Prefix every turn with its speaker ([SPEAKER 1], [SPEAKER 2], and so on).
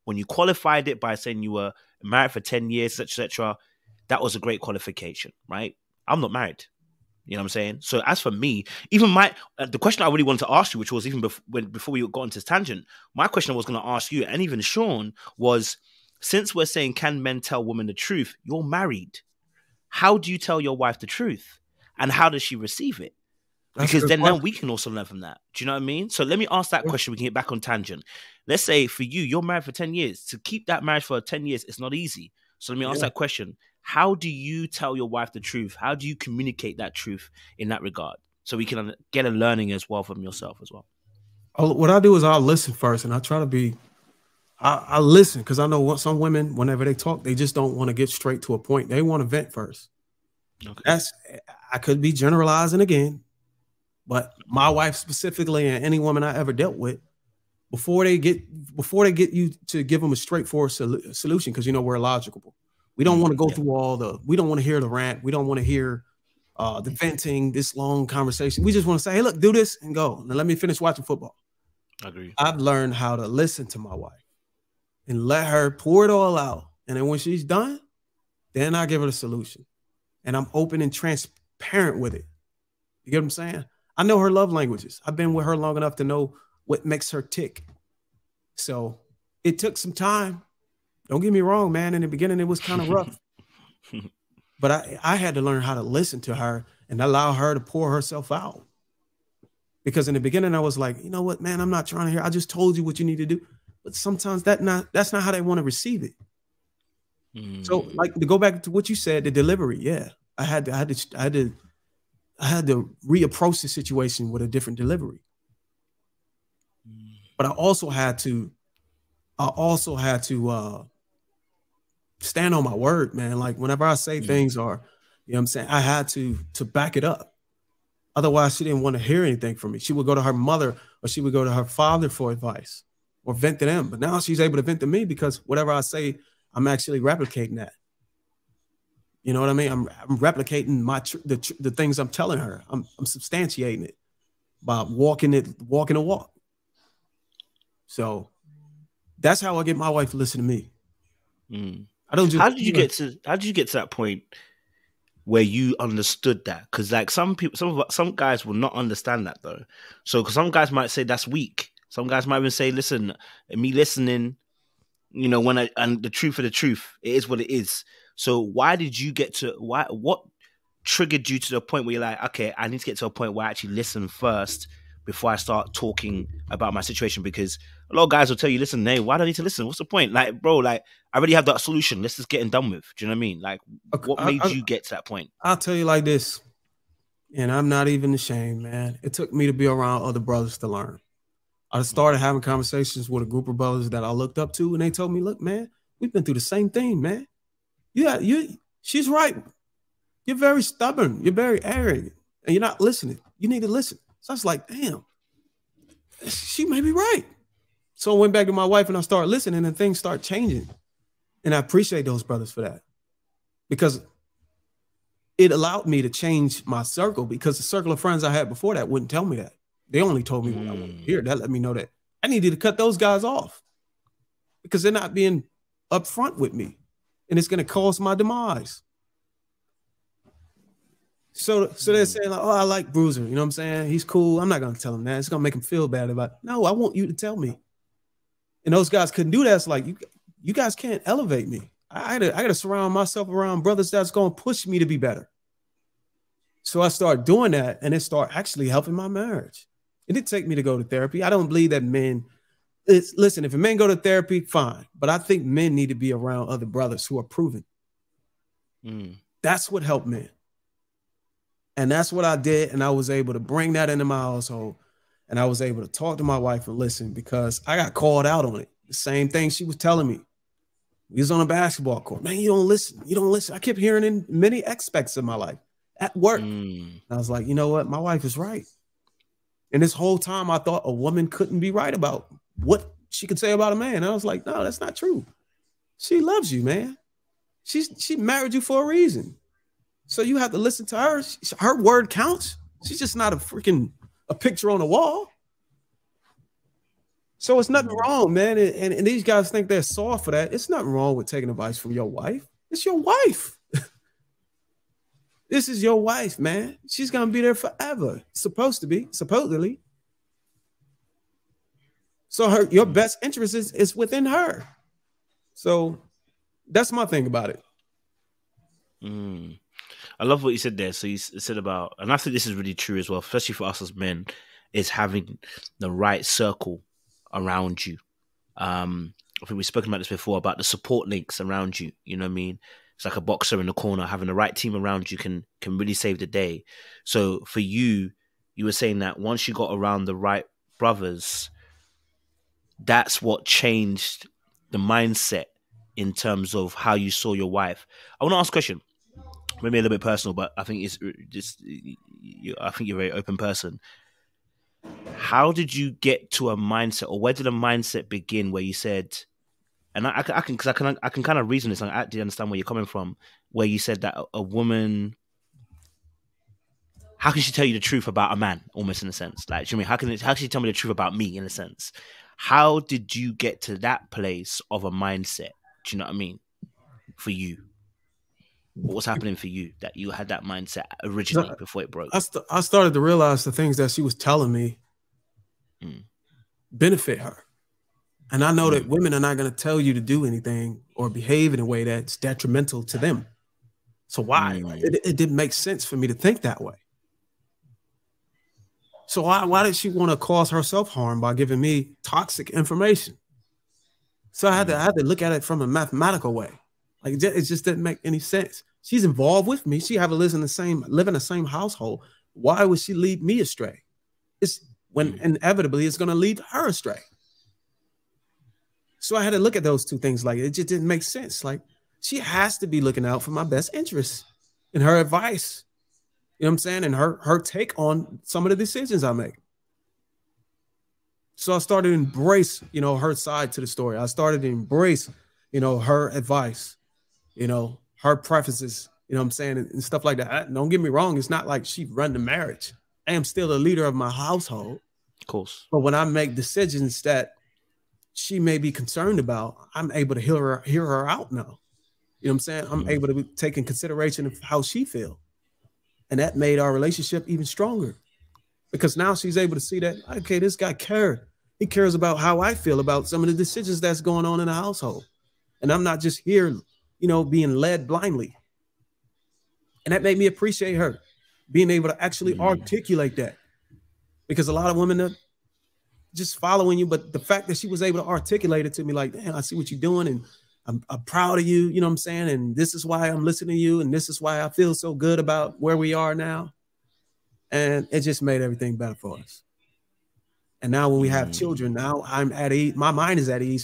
[SPEAKER 1] when you qualified it by saying you were married for 10 years, etc., that was a great qualification, right? I'm not married. You know what I'm saying? So as for me, even the question I really wanted to ask you, which was even before we got into this tangent, my question I was going to ask you, and even Sean, was, since we're saying, can men tell women the truth? You're married. How do you tell your wife the truth? And how does she receive it? Because then we can also learn from that. Do you know what I mean? So let me ask that question. We can get back on tangent. Let's say for you, you're married for 10 years. To keep that marriage for 10 years, it's not easy. So let me ask that question. How do you tell your wife the truth? How do you communicate that truth in that regard? So we can get a learning as well from yourself as well.
[SPEAKER 2] What I do is I'll listen first, and I try to be, I listen, because I know what some women, whenever they talk, they just don't want to get straight to a point. They want to vent first. Okay. I could be generalizing again, but my wife specifically, and any woman I ever dealt with, before they get you to give them a straightforward solution, because we're logical. We don't want to go through we don't want to hear the rant. We don't want to hear the venting, this long conversation. We just want to say, hey, look, do this and go. Now let me finish watching football.
[SPEAKER 1] I agree.
[SPEAKER 2] I've learned how to listen to my wife and let her pour it all out. And then when she's done, then I give her the solution. And I'm open and transparent with it. You get what I'm saying? I know her love languages. I've been with her long enough to know what makes her tick. So it took some time. Don't get me wrong, man. In the beginning, it was kind of rough. But I had to learn how to listen to her and allow her to pour herself out. Because in the beginning, I was like, you know what, man, I'm not trying to hear. I just told you what you need to do. But sometimes that's not how they want to receive it. So, like, to go back to what you said, the delivery, yeah. I had to reapproach the situation with a different delivery. But I also had to stand on my word, man. Like, whenever I say things are, what I'm saying, I had to back it up. Otherwise, she didn't want to hear anything from me. She would go to her mother or she would go to her father for advice or vent to them. But now she's able to vent to me because whatever I say, I'm actually replicating that. You know what I mean? I'm replicating the things I'm telling her. I'm substantiating it by walking a walk. So that's how I get my wife to listen to me. I don't just.
[SPEAKER 1] How did you get to that point where you understood that? Because like some guys will not understand that though. So because some guys might say that's weak. Some guys might even say, listen, me listening, and the truth of the truth, it is what it is. So why did you get to what triggered you to the point where you're like, okay, I need to get to a point where I actually listen first before I start talking about my situation? Because a lot of guys will tell you, listen, hey, why do I need to listen? What's the point? Like, bro, like, I already have that solution. Let's just get it done with. Do you know what I mean? Like, what made you get to that point?
[SPEAKER 2] I'll tell you like this, and I'm not even ashamed, man. It took me to be around other brothers to learn. I started having conversations with a group of brothers that I looked up to, and they told me, look, man, we've been through the same thing, man. She's right. You're very stubborn. You're very arrogant, and you're not listening. You need to listen. So I was like, damn, she may be right. So I went back to my wife and I started listening and things start changing. And I appreciate those brothers for that because it allowed me to change my circle, because the circle of friends I had before that wouldn't tell me that. They only told me what I wanted to hear. That let me know that I needed to cut those guys off because they're not being upfront with me and it's going to cause my demise. So they're saying, like, oh, I like Bruiser. You know what I'm saying? He's cool. I'm not going to tell him that. It's going to make him feel bad about it. No, I want you to tell me. And those guys couldn't do that. It's like, you guys can't elevate me. I got to surround myself around brothers that's going to push me to be better. So I started doing that, and it started actually helping my marriage. It didn't take me to go to therapy. I don't believe that men, listen, if a man go to therapy, fine. But I think men need to be around other brothers who are proven. That's what helped men. And that's what I did. And I was able to bring that into my household. And I was able to talk to my wife and listen, because I got called out on it. The same thing she was telling me. We was on a basketball court. Man, you don't listen. You don't listen. I kept hearing in many aspects of my life at work. And I was like, you know what? My wife is right. And this whole time I thought a woman couldn't be right about what she could say about a man. And I was like, no, that's not true. She loves you, man. She married you for a reason. So you have to listen to her. Her word counts. She's just not a picture on the wall. So it's nothing wrong, man. And these guys think they're soft for that. It's nothing wrong with taking advice from your wife. It's your wife. This is your wife, man. She's gonna be there forever. Supposed to be, supposedly. So your best interest is within her. So that's my thing about it.
[SPEAKER 1] I love what you said there. So you said about, and I think this is really true as well, especially for us as men, is having the right circle around you. I think we've spoken about this before, about the support links around you. You know what I mean? It's like a boxer in the corner. Having the right team around you can really save the day. So for you, you were saying that once you got around the right brothers, that's what changed the mindset in terms of how you saw your wife. I want to ask a question, maybe a little bit personal, but I think it's just, I think you're a very open person. How did you get to a mindset, or where did a mindset begin where you said, and I can kind of reason this, and I actually understand where you're coming from, where you said that a woman, how can she tell you the truth about a man, almost in a sense? Like, do you know what I mean? How can she tell me the truth about me, in a sense? How did you get to that place of a mindset? Do you know what I mean? For you, what was happening for you that you had that mindset originally before it broke?
[SPEAKER 2] I started to realize the things that she was telling me benefit her. And I know that women are not going to tell you to do anything or behave in a way that's detrimental to them. So why? It didn't make sense for me to think that way. So why did she want to cause herself harm by giving me toxic information? So I had to look at it from a mathematical way. Like it just didn't make any sense. She's involved with me. She have to live in the same household. Why would she lead me astray? It's when inevitably it's going to lead her astray. So I had to look at those two things. Like it just didn't make sense. Like she has to be looking out for my best interests and her advice. You know what I'm saying? And her take on some of the decisions I make. So I started to embrace, her side to the story. I started to embrace, her advice, her preferences, you know what I'm saying? And stuff like that. Don't get me wrong. It's not like she run the marriage. I am still the leader of my household.
[SPEAKER 1] Of course.
[SPEAKER 2] But when I make decisions that she may be concerned about, I'm able to hear her out now. You know what I'm saying? I'm able to take in consideration of how she feels. And that made our relationship even stronger because now she's able to see that, okay, this guy cares. He cares about how I feel about some of the decisions that's going on in the household. And I'm not just here, being led blindly. And that made me appreciate her being able to actually articulate that, because a lot of women are just following you. But the fact that she was able to articulate it to me like, damn, I see what you're doing. And I'm proud of you, you know what I'm saying? And this is why I'm listening to you. And this is why I feel so good about where we are now. And it just made everything better for us. And now when we have children, now I'm at ease. My mind is at ease.